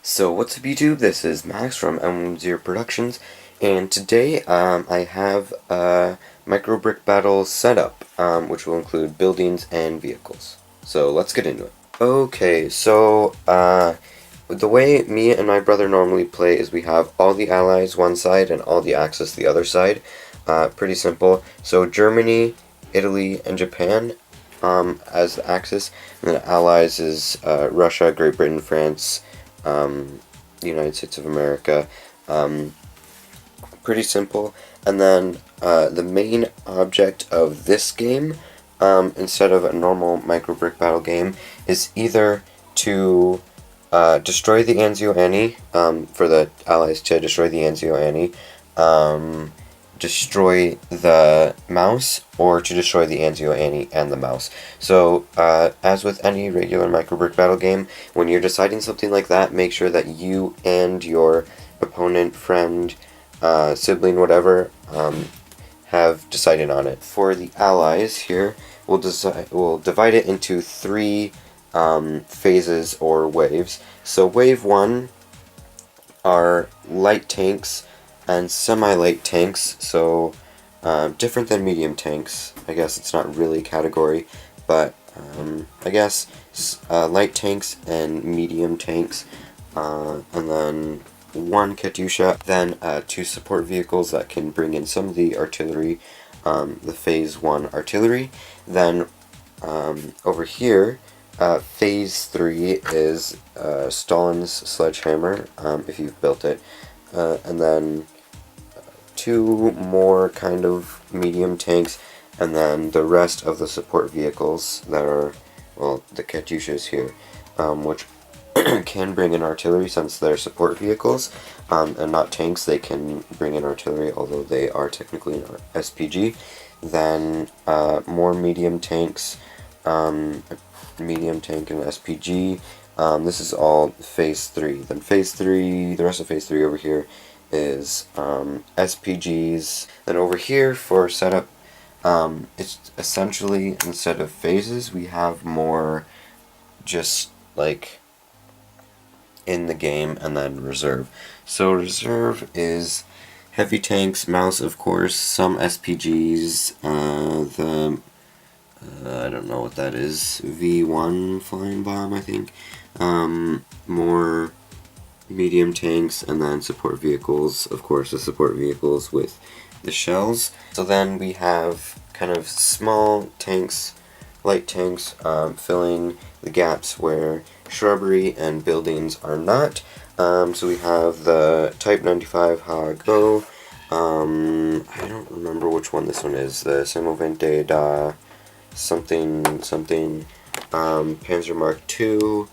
So what's up YouTube, this is Max from M10 Productions, and today I have a micro brick battle setup, which will include buildings and vehicles. So let's get into it. Okay, so the way me and my brother normally play is we have all the allies one side and all the Axis the other side. Pretty simple. So Germany, Italy, and Japan as the Axis, and then allies is Russia, Great Britain, France, the United States of America. Pretty simple. And then the main object of this game, instead of a normal micro brick battle game, is either to destroy the Anzio Annie, for the allies to destroy the Anzio Annie, destroy the mouse, or to destroy the Anzio Annie and the mouse. So, as with any regular micro brick battle game, when you're deciding something like that, make sure that you and your opponent, friend, sibling, whatever, have decided on it. For the allies here, we'll divide it into three phases or waves. So wave 1 are light tanks and semi-light tanks, so different than medium tanks. I guess it's not really a category, but I guess light tanks and medium tanks, and then one Katyusha, then 2 support vehicles that can bring in some of the artillery, the phase 1 artillery. Then over here, phase 3 is Stalin's sledgehammer, if you've built it, and then 2 more kind of medium tanks, and then the rest of the support vehicles that are, well, the Katyushas here, which can bring in artillery since they're support vehicles, and not tanks. They can bring in artillery, although they are technically an SPG. Then more medium tanks, medium tank and SPG. This is all phase 3. Then phase 3, the rest of phase 3 over here is SPGs. Then over here for setup, it's essentially, instead of phases, we have more just like in the game, and then reserve. So reserve is heavy tanks, mouse of course, some SPGs, I don't know what that is, V1 flying bomb I think, more medium tanks, and then support vehicles, of course the support vehicles with the shells. So then we have kind of small tanks, light tanks, filling the gaps where shrubbery and buildings are not. So we have the Type 95 Ha-Go, I don't remember which one this one is, the Semovente da something something, Panzer Mark II,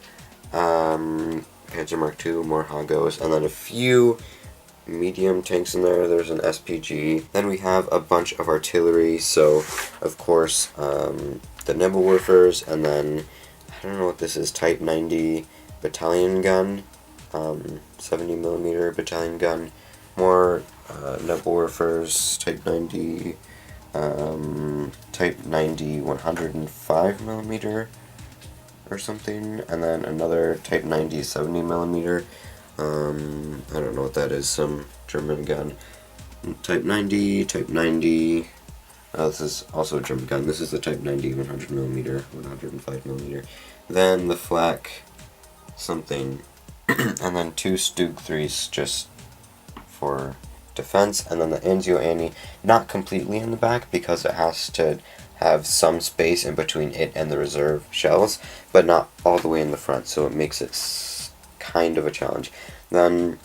Panzer Mark II, more Ha-Gos, and then a few medium tanks in there. There's an SPG. Then we have a bunch of artillery, so of course the Nebelwerfers, and then I don't know what this is, Type 90 battalion gun, 70mm battalion gun, more Nebelwerfers, Type 90, Type 90 105mm or something, and then another Type 90 70mm, I don't know what that is, some German gun. Type 90, Type 90, this is also a German gun, this is the Type 90 100mm, 105mm. Then the Flak something, and then 2 Stug 3s just for defense, and then the Anzio Annie, not completely in the back because it has to have some space in between it and the reserve shells, but not all the way in the front, so it makes it kind of a challenge. Then,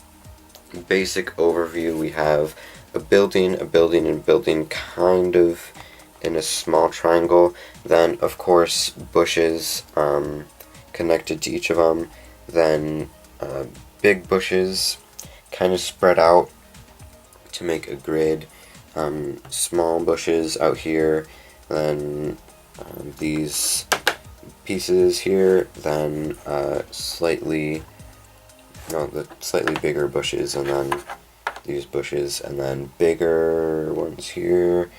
basic overview, we have a building, and a building kind of in a small triangle. Then, of course, bushes connected to each of them. Then, big bushes kind of spread out to make a grid. Small bushes out here. Then, these pieces here. Then, the slightly bigger bushes, and then these bushes, and then bigger ones here,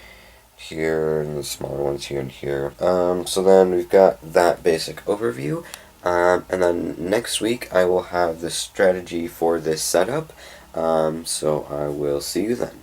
and the smaller ones here and here. So then we've got that basic overview. And then next week I will have the strategy for this setup. So I will see you then.